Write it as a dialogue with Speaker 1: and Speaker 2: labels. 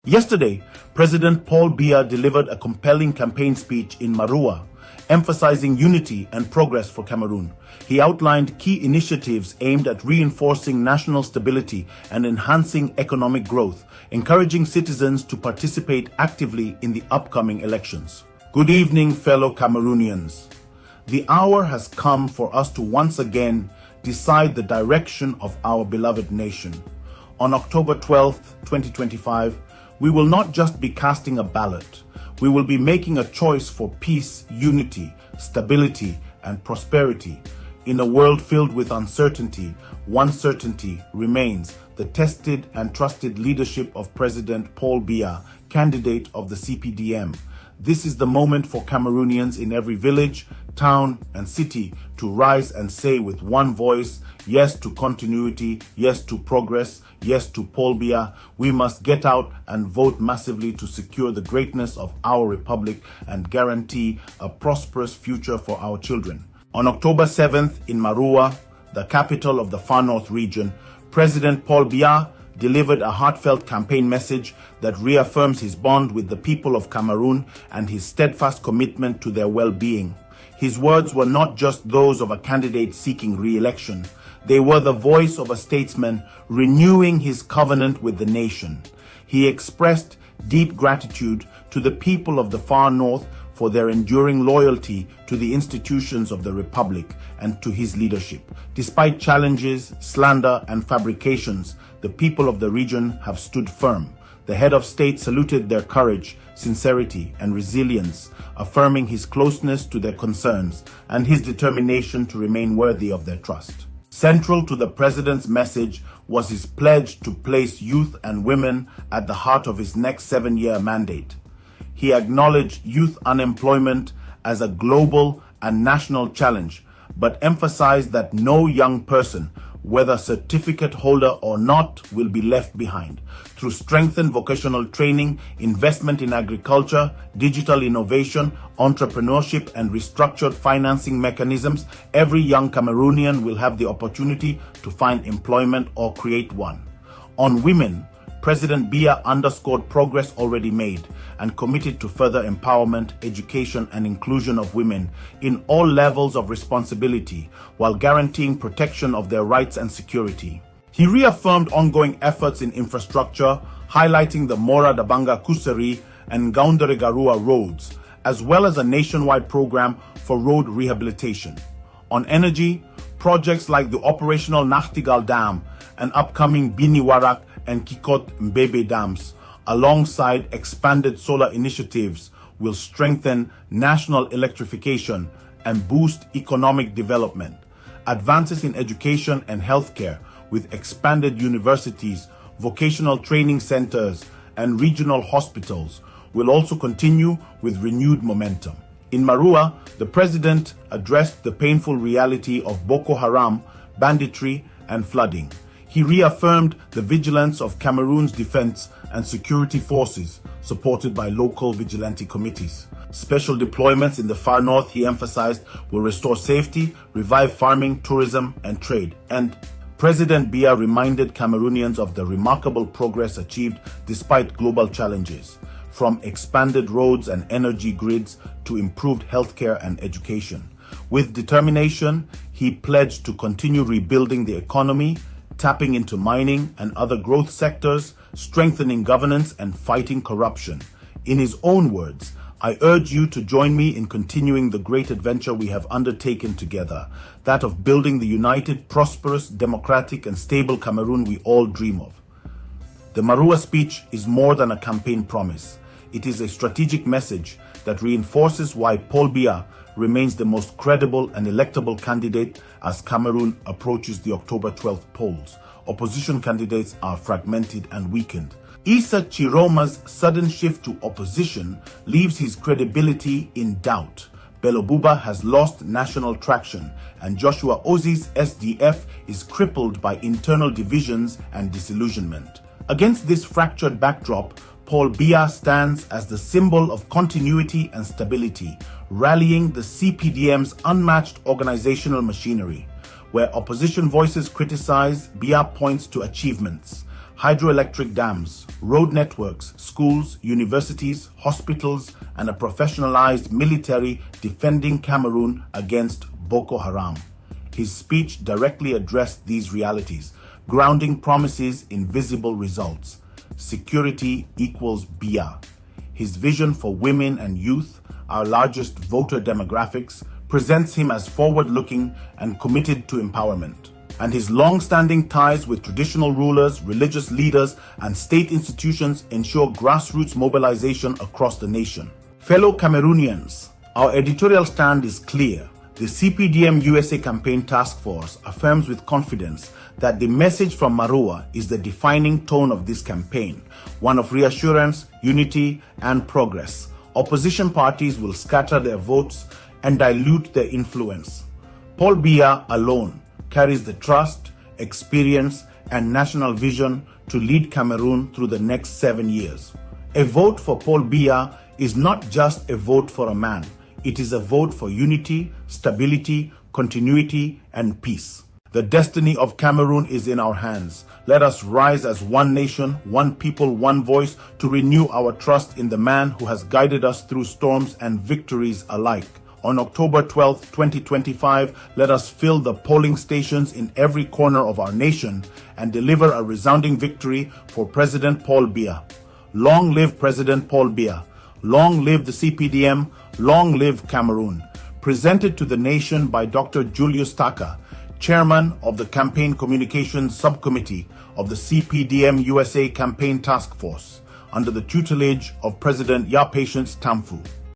Speaker 1: Yesterday, President Paul Biya delivered a compelling campaign speech in Maroua, emphasizing unity and progress for Cameroon. He outlined key initiatives aimed at reinforcing national stability and enhancing economic growth, encouraging citizens to participate actively in the upcoming elections. Good evening, fellow Cameroonians. The hour has come for us to once again decide the direction of our beloved nation. On October 12, 2025, we will not just be casting a ballot. We will be making a choice for peace, unity, stability, and prosperity. In a world filled with uncertainty, one certainty remains: the tested and trusted leadership of President Paul Biya, candidate of the CPDM. This is the moment for Cameroonians in every village, town, and city to rise and say with one voice, yes to continuity, yes to progress, yes to Paul Biya. We must get out and vote massively to secure the greatness of our republic and guarantee a prosperous future for our children. On October 7th in Maroua, the capital of the Far North region, President Paul Biya delivered a heartfelt campaign message that reaffirms his bond with the people of Cameroon and his steadfast commitment to their well-being. His words were not just those of a candidate seeking re-election. They were the voice of a statesman renewing his covenant with the nation. He expressed deep gratitude to the people of the Far North for their enduring loyalty to the institutions of the Republic and to his leadership. Despite challenges, slander, and fabrications, the people of the region have stood firm. The head of state saluted their courage, sincerity, and resilience, affirming his closeness to their concerns and his determination to remain worthy of their trust. Central to the president's message was his pledge to place youth and women at the heart of his next 7-year mandate. He acknowledged youth unemployment as a global and national challenge, but emphasized that no young person, whether certificate holder or not, will be left behind. Through strengthened vocational training, investment in agriculture, digital innovation, entrepreneurship, and restructured financing mechanisms, every young Cameroonian will have the opportunity to find employment or create one. On women, President Biya underscored progress already made and committed to further empowerment, education, and inclusion of women in all levels of responsibility while guaranteeing protection of their rights and security. He reaffirmed ongoing efforts in infrastructure, highlighting the Mora Dabanga Kuseri and Gaundere Garua roads, as well as a nationwide program for road rehabilitation. On energy, projects like the operational Nachtigal Dam and upcoming Biniwarak and Kikot Mbebe dams, alongside expanded solar initiatives, will strengthen national electrification and boost economic development. Advances in education and healthcare, with expanded universities, vocational training centers, and regional hospitals, will also continue with renewed momentum. In Maroua, the president addressed the painful reality of Boko Haram, banditry, and flooding. He reaffirmed the vigilance of Cameroon's defense and security forces, supported by local vigilante committees. Special deployments in the Far North, he emphasized, will restore safety, revive farming, tourism, and trade. And President Biya reminded Cameroonians of the remarkable progress achieved despite global challenges, from expanded roads and energy grids to improved healthcare and education. With determination, he pledged to continue rebuilding the economy, tapping into mining and other growth sectors, strengthening governance, and fighting corruption. In his own words, "I urge you to join me in continuing the great adventure we have undertaken together, that of building the united, prosperous, democratic, and stable Cameroon we all dream of." The Maroua speech is more than a campaign promise. It is a strategic message that reinforces why Paul Biya remains the most credible and electable candidate as Cameroon approaches the October 12th polls. Opposition candidates are fragmented and weakened. Issa Chiroma's sudden shift to opposition leaves his credibility in doubt. Bello Buba has lost national traction, and Joshua Ozi's SDF is crippled by internal divisions and disillusionment. Against this fractured backdrop, Paul Biya stands as the symbol of continuity and stability, rallying the CPDM's unmatched organizational machinery. Where opposition voices criticize, Biya points to achievements, hydroelectric dams, road networks, schools, universities, hospitals, and a professionalized military defending Cameroon against Boko Haram. His speech directly addressed these realities, grounding promises in visible results. Security equals Biya. His vision for women and youth, our largest voter demographics, presents him as forward-looking and committed to empowerment. And his long-standing ties with traditional rulers, religious leaders, and state institutions ensure grassroots mobilization across the nation. Fellow Cameroonians, our editorial stand is clear. The CPDM USA Campaign Task Force affirms with confidence that the message from Maroua is the defining tone of this campaign, one of reassurance, unity, and progress. Opposition parties will scatter their votes and dilute their influence. Paul Biya alone carries the trust, experience, and national vision to lead Cameroon through the next 7 years. A vote for Paul Biya is not just a vote for a man. It is a vote for unity, stability, continuity, and peace. The destiny of Cameroon is in our hands. Let us rise as one nation, one people, one voice to renew our trust in the man who has guided us through storms and victories alike. On October 12, 2025, let us fill the polling stations in every corner of our nation and deliver a resounding victory for President Paul Biya. Long live President Paul Biya. Long live the CPDM. Long live Cameroon. Presented to the nation by Dr. Julius Taka, Chairman of the Campaign Communications Subcommittee of the CPDM USA Campaign Task Force, under the tutelage of President Patience Tamfu.